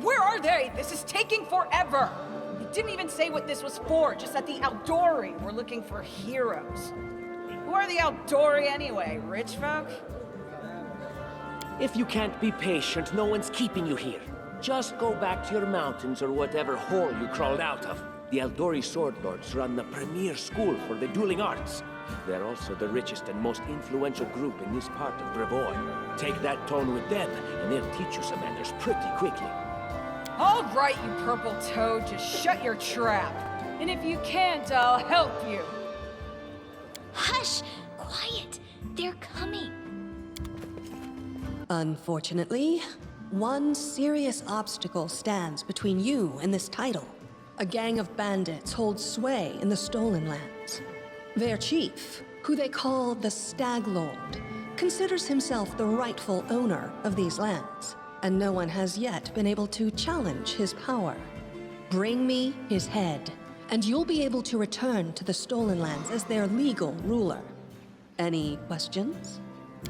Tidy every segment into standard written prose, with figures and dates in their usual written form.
Where are they? This is taking forever! It didn't even say what this was for, just that the Aldori were looking for heroes. Who are the Aldori anyway? Rich folk? If you can't be patient, no one's keeping you here. Just go back to your mountains or whatever hole you crawled out of. The Aldori Sword Lords run the premier school for the dueling arts. They're also the richest and most influential group in this part of Brevoy. Take that tone with them, and they'll teach you some manners pretty quickly. All right, you purple toad, just shut your trap. And if you can't, I'll help you. Hush! Quiet! They're coming. Unfortunately, one serious obstacle stands between you and this title. A gang of bandits holds sway in the Stolen Lands. Their chief, who they call the Stag Lord, considers himself the rightful owner of these lands, and no one has yet been able to challenge his power. Bring me his head, and you'll be able to return to the Stolen Lands as their legal ruler. Any questions?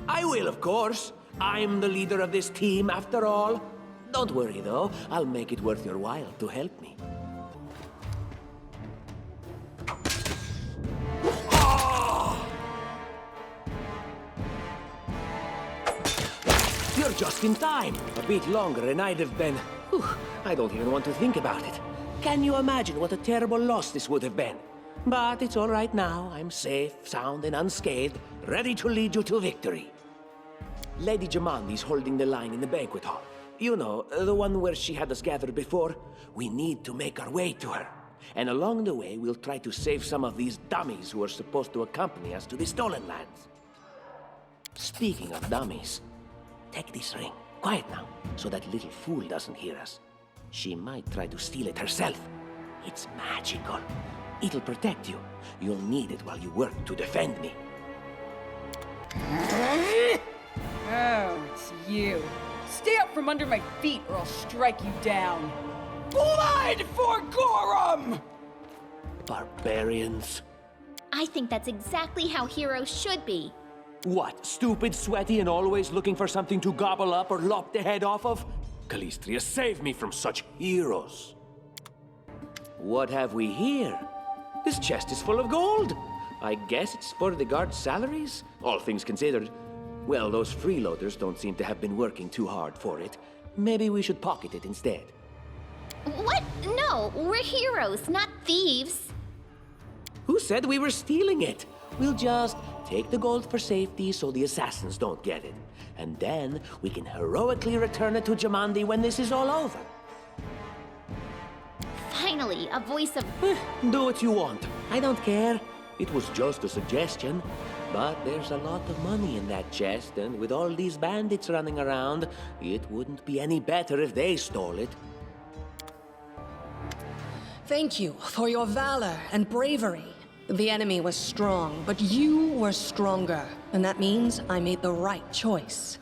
I will, of course. I'm the leader of this team, after all. Don't worry, though. I'll make it worth your while to help me. You're just in time. A bit longer and I'd have been... Whew, I don't even want to think about it. Can you imagine what a terrible loss this would have been? But it's all right now. I'm safe, sound, and unscathed, ready to lead you to victory. Lady Jamandi's holding the line in the banquet hall. You know, the one where she had us gathered before. We need to make our way to her. And along the way, we'll try to save some of these dummies who are supposed to accompany us to the Stolen Lands. Speaking of dummies, take this ring. Quiet now, so that little fool doesn't hear us. She might try to steal it herself. It's magical. It'll protect you. You'll need it while you work to defend me. Oh, it's you. Stay up from under my feet or I'll strike you down. Blood for Gorum! Barbarians. I think that's exactly how heroes should be. What, stupid, sweaty, and always looking for something to gobble up or lop the head off of? Calistria, save me from such heroes. What have we here? This chest is full of gold. I guess it's for the guards' salaries, all things considered. Well, those freeloaders don't seem to have been working too hard for it. Maybe we should pocket it instead. What? No, we're heroes, not thieves. Who said we were stealing it? We'll just take the gold for safety so the assassins don't get it. And then we can heroically return it to Jamandi when this is all over. Finally, a voice of... Do what you want. I don't care. It was just a suggestion. But there's a lot of money in that chest, and with all these bandits running around, it wouldn't be any better if they stole it. Thank you for your valor and bravery. The enemy was strong, but you were stronger, and that means I made the right choice.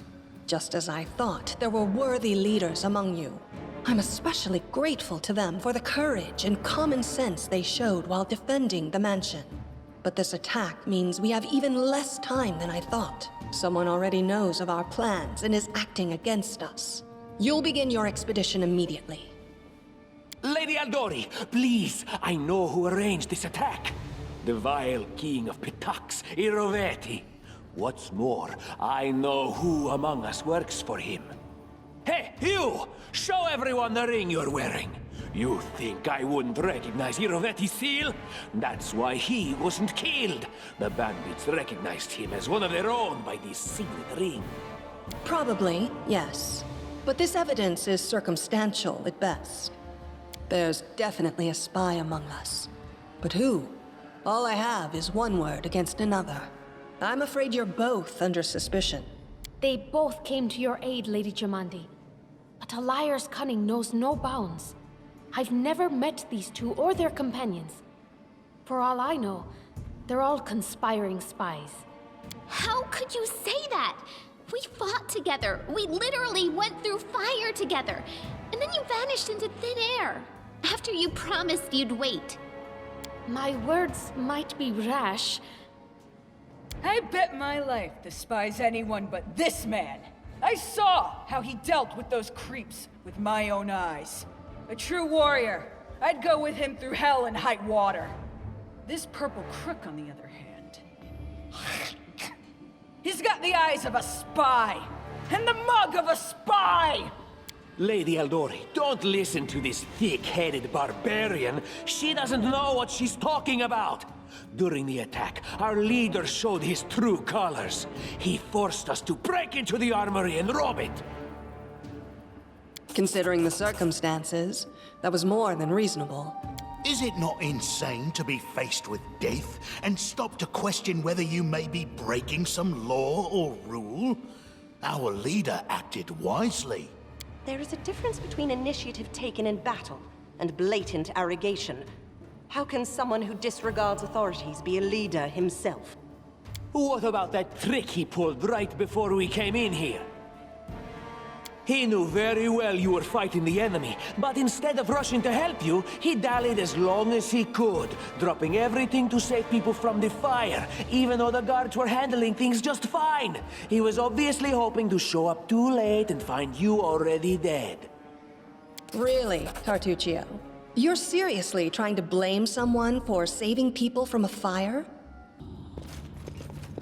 Just as I thought, there were worthy leaders among you. I'm especially grateful to them for the courage and common sense they showed while defending the mansion. But this attack means we have even less time than I thought. Someone already knows of our plans and is acting against us. You'll begin your expedition immediately. Lady Aldori, please, I know who arranged this attack. The vile king of Pitax, Iroveti. What's more, I know who among us works for him. Hey, you! Show everyone the ring you're wearing. You think I wouldn't recognize Iroveti's seal? That's why he wasn't killed. The bandits recognized him as one of their own by this signet ring. Probably, yes. But this evidence is circumstantial at best. There's definitely a spy among us. But who? All I have is one word against another. I'm afraid you're both under suspicion. They both came to your aid, Lady Jamandi. But a liar's cunning knows no bounds. I've never met these two or their companions. For all I know, they're all conspiring spies. How could you say that? We fought together. We literally went through fire together. And then you vanished into thin air. After you promised you'd wait. My words might be rash. I bet my life despises anyone but this man. I saw how he dealt with those creeps with my own eyes. A true warrior. I'd go with him through hell and high water. This purple crook, on the other hand, he's got the eyes of a spy, and the mug of a spy! Lady Eldori, don't listen to this thick-headed barbarian. She doesn't know what she's talking about. During the attack, our leader showed his true colors. He forced us to break into the armory and rob it. Considering the circumstances, that was more than reasonable. Is it not insane to be faced with death and stop to question whether you may be breaking some law or rule? Our leader acted wisely. There is a difference between initiative taken in battle and blatant arrogation. How can someone who disregards authorities be a leader himself? What about that trick he pulled right before we came in here? He knew very well you were fighting the enemy, but instead of rushing to help you, he dallied as long as he could, dropping everything to save people from the fire, even though the guards were handling things just fine. He was obviously hoping to show up too late and find you already dead. Really, Tартуччио? You're seriously trying to blame someone for saving people from a fire?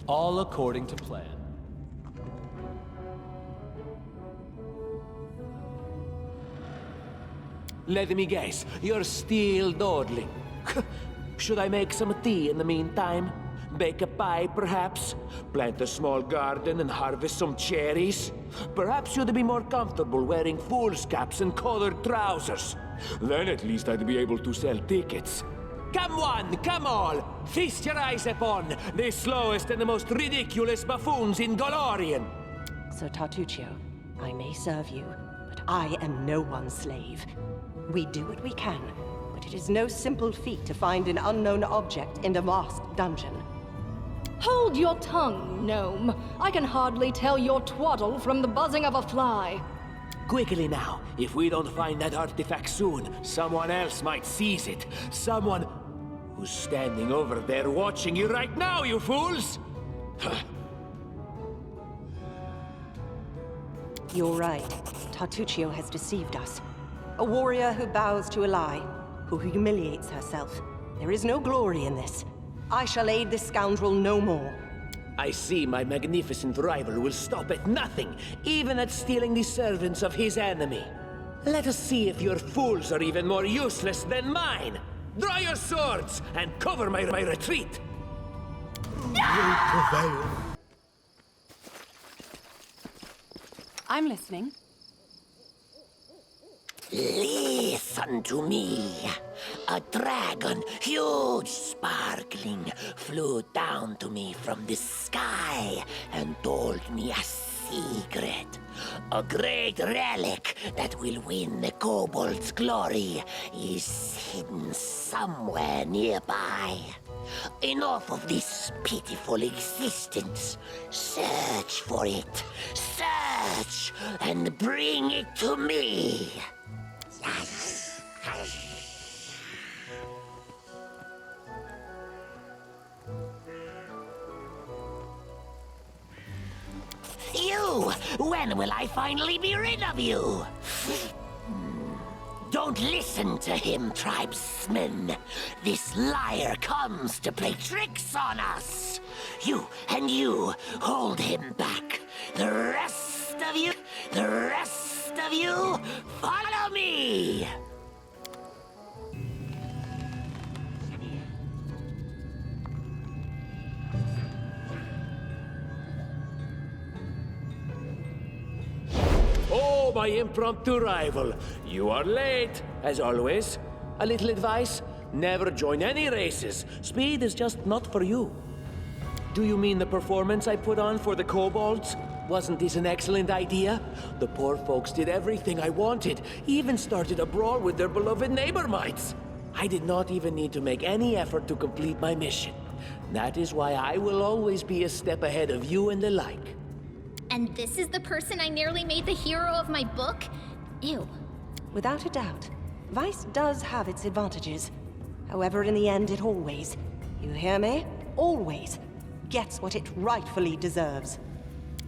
All according to plan. Let me guess, you're still dawdling. Should I make some tea in the meantime? Bake a pie, perhaps? Plant a small garden and harvest some cherries? Perhaps you'd be more comfortable wearing fool's caps and colored trousers. Then at least I'd be able to sell tickets. Come one, come all! Feast your eyes upon the slowest and the most ridiculous buffoons in Golorian! Sir Tартуччио, I may serve you, but I am no one's slave. We do what we can, but it is no simple feat to find an unknown object in a vast dungeon. Hold your tongue, gnome. I can hardly tell your twaddle from the buzzing of a fly. Quickly now, if we don't find that artifact soon, someone else might seize it. Someone who's standing over there watching you right now, you fools! You're right. Tартуччио has deceived us. A warrior who bows to a lie, who humiliates herself. There is no glory in this. I shall aid this scoundrel no more. I see my magnificent rival will stop at nothing, even at stealing the servants of his enemy. Let us see if your fools are even more useless than mine. Draw your swords and cover my retreat. Will prevail. I'm listening. Listen to me. A dragon, huge, sparkling, flew down to me from the sky and told me a secret. A great relic that will win the kobold's glory is hidden somewhere nearby. Enough of this pitiful existence. Search for it. Search and bring it to me. You! When will I finally be rid of you? Don't listen to him, tribesmen. This liar comes to play tricks on us. You and you, hold him back. The rest of you, follow me! Oh, my impromptu rival. You are late, as always. A little advice? Never join any races. Speed is just not for you. Do you mean the performance I put on for the kobolds? Wasn't this an excellent idea? The poor folks did everything I wanted, even started a brawl with their beloved neighbor mites. I did not even need to make any effort to complete my mission. That is why I will always be a step ahead of you and the like. And this is the person I nearly made the hero of my book? Ew. Without a doubt, vice does have its advantages. However, in the end, it always, you hear me? Always gets what it rightfully deserves.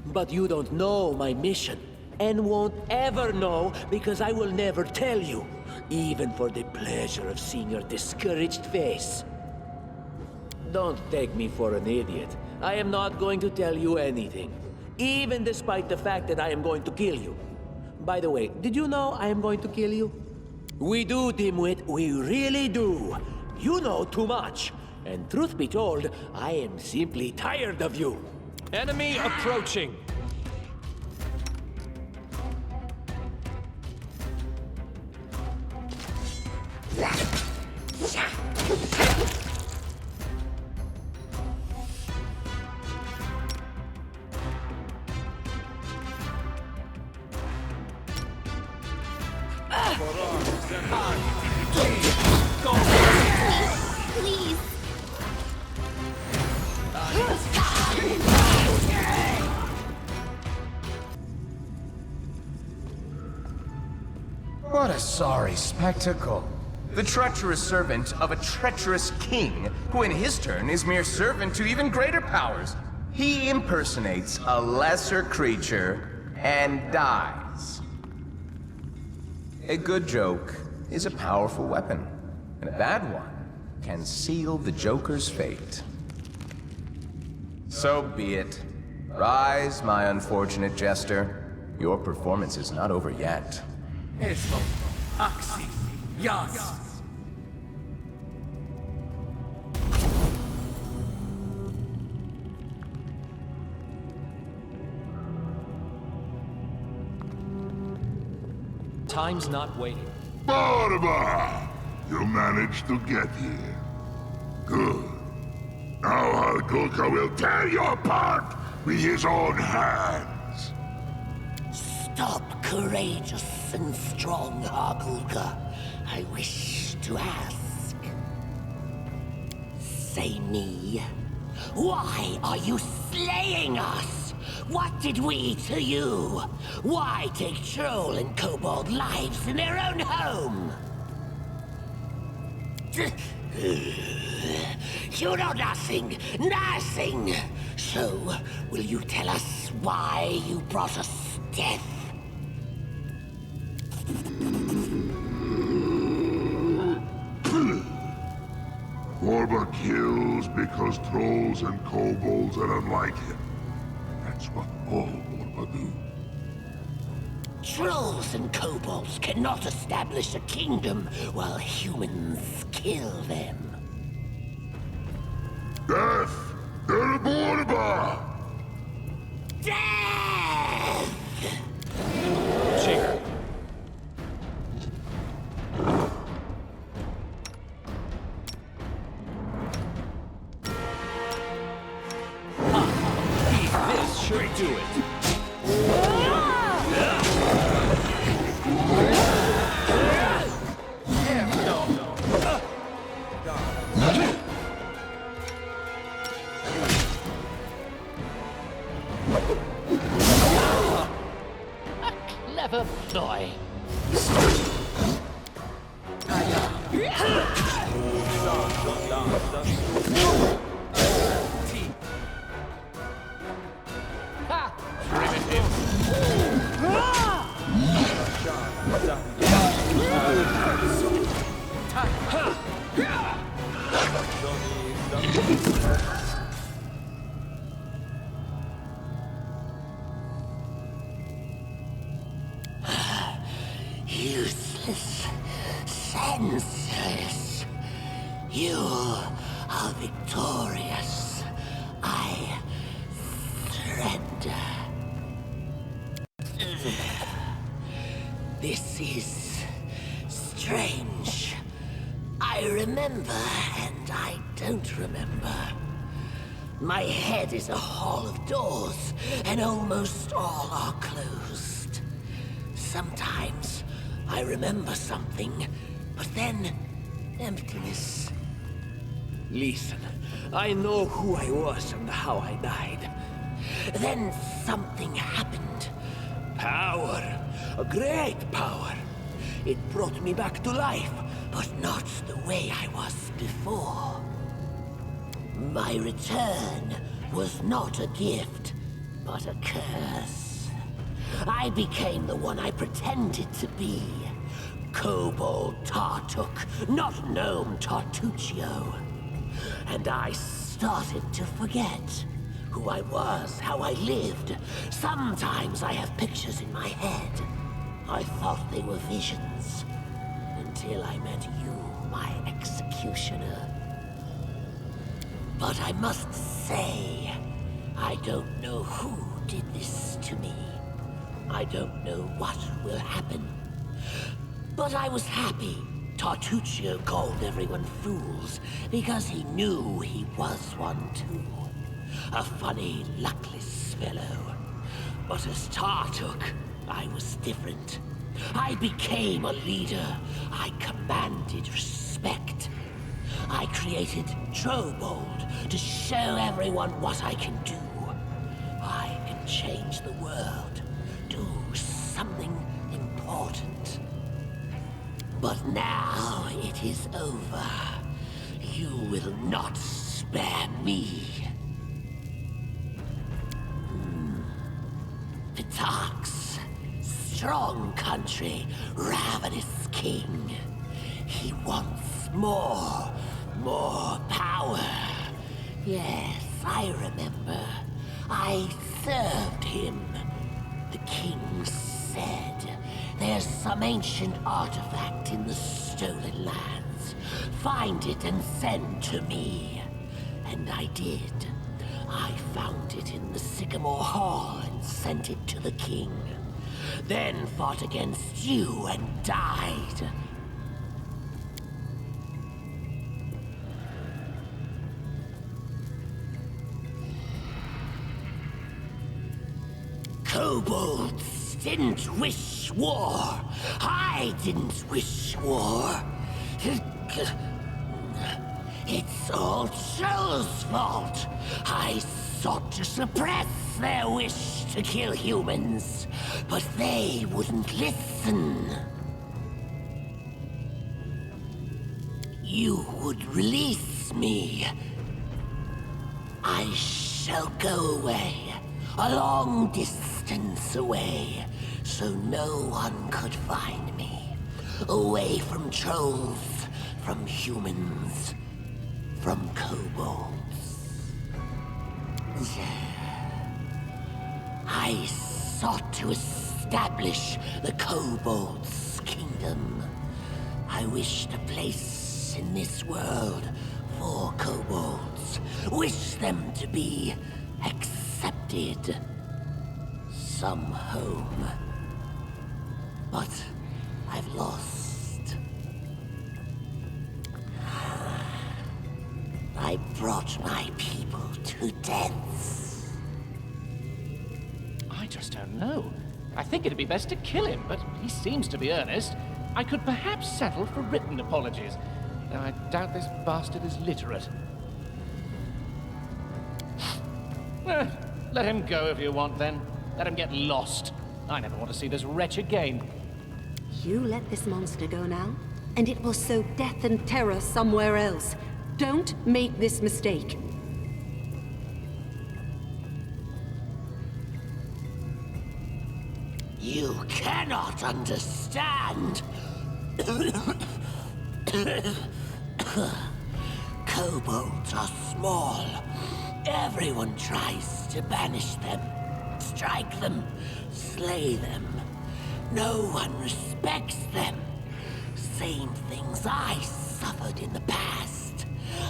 But you don't know my mission, and won't ever know because I will never tell you, even for the pleasure of seeing your discouraged face. Don't take me for an idiot. I am not going to tell you anything, even despite the fact that I am going to kill you. By the way, did you know I am going to kill you? We do, dimwit, we really do. You know too much. And truth be told, I am simply tired of you. Enemy approaching. Please. What a sorry spectacle. The treacherous servant of a treacherous king, who in his turn is mere servant to even greater powers. He impersonates a lesser creature and dies. A good joke is a powerful weapon, and a bad one can seal the Joker's fate. So be it. Rise, my unfortunate jester. Your performance is not over yet. Eso, Axi, Yas. Time's not waiting. Barba! You managed to get here. Good. Now Halkulka will tear you apart with his own hands. Stop, courageous and strong Halkulka. I wish to ask. Say me, why are you slaying us? What did we to you? Why take troll and kobold lives in their own home? You know nothing, nothing! So, will you tell us why you brought us death? Borba kills because trolls and kobolds are unlike him. That's what all Borba do. Trolls and kobolds cannot establish a kingdom while humans kill them. Death! Der Borba! Death! Cheer. This should do it. Clever ploy. Useless, senseless. You are victorious. I surrender. This is strange. I remember and I don't remember. My head is a hall of doors, and almost all are closed. Sometimes I remember something, but then emptiness. Listen, I know who I was and how I died. Then something happened. Power. A great power. It brought me back to life, but not the way I was before. My return was not a gift, but a curse. I became the one I pretended to be. Kobold Tartuk, not gnome Tартуччио. And I started to forget who I was, how I lived. Sometimes I have pictures in my head. I thought they were visions, until I met you, my executioner. But I must say, I don't know who did this to me. I don't know what will happen. But I was happy. Tартуччио called everyone fools, because he knew he was one too. A funny, luckless fellow. But as Tartuk, I was different. I became a leader. I commanded respect. I created Trobold to show everyone what I can do. I can change the world, do something important. But now it is over. You will not spare me. Pitax, strong country, ravenous king. He wants more power. Yes, I remember. I served him. The king said, there's some ancient artifact in the stolen lands. Find it and send to me. And I did. I found it in the Sycamore Hall and sent it to the king. Then fought against you and died. Kobolds didn't wish war. I didn't wish war. It's all Troll's fault. I sought to suppress their wish to kill humans, but they wouldn't listen. You would release me. I shall go away, a long distance away, so no one could find me. Away from trolls, from humans, from kobolds. I sought to establish the kobolds' kingdom. I wished a place in this world for kobolds. Wish them to be accepted. Some home. But I've lost. I brought my people to death. I just don't know. I think it'd be best to kill him, but he seems to be earnest. I could perhaps settle for written apologies, though I doubt this bastard is literate. Let him go if you want, then. Let him get lost. I never want to see this wretch again. You let this monster go now, and it will sow death and terror somewhere else. Don't make this mistake. You cannot understand. Kobolds are small. Everyone tries to banish them, strike them, slay them. No one respects them. Same things I suffered in the past.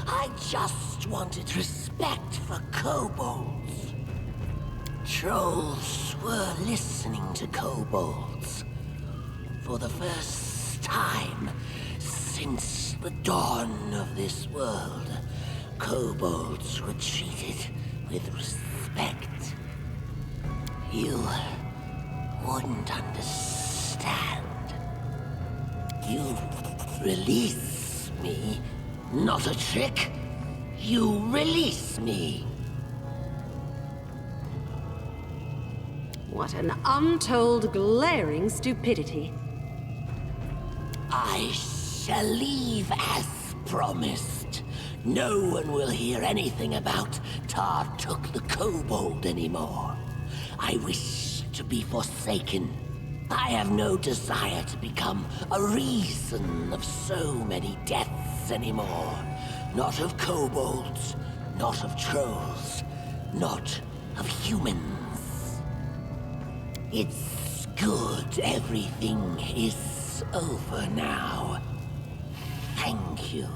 I just wanted respect for kobolds. Trolls were listening to kobolds. For the first time since the dawn of this world, kobolds were treated with respect. You wouldn't understand. You release me. Not a trick. You release me. What an untold, glaring stupidity. I shall leave as promised. No one will hear anything about Tartuk the Kobold anymore. I wish to be forsaken. I have no desire to become a reason of so many deaths anymore. Not of kobolds, not of trolls, not of humans. It's good everything is over now. Thank you.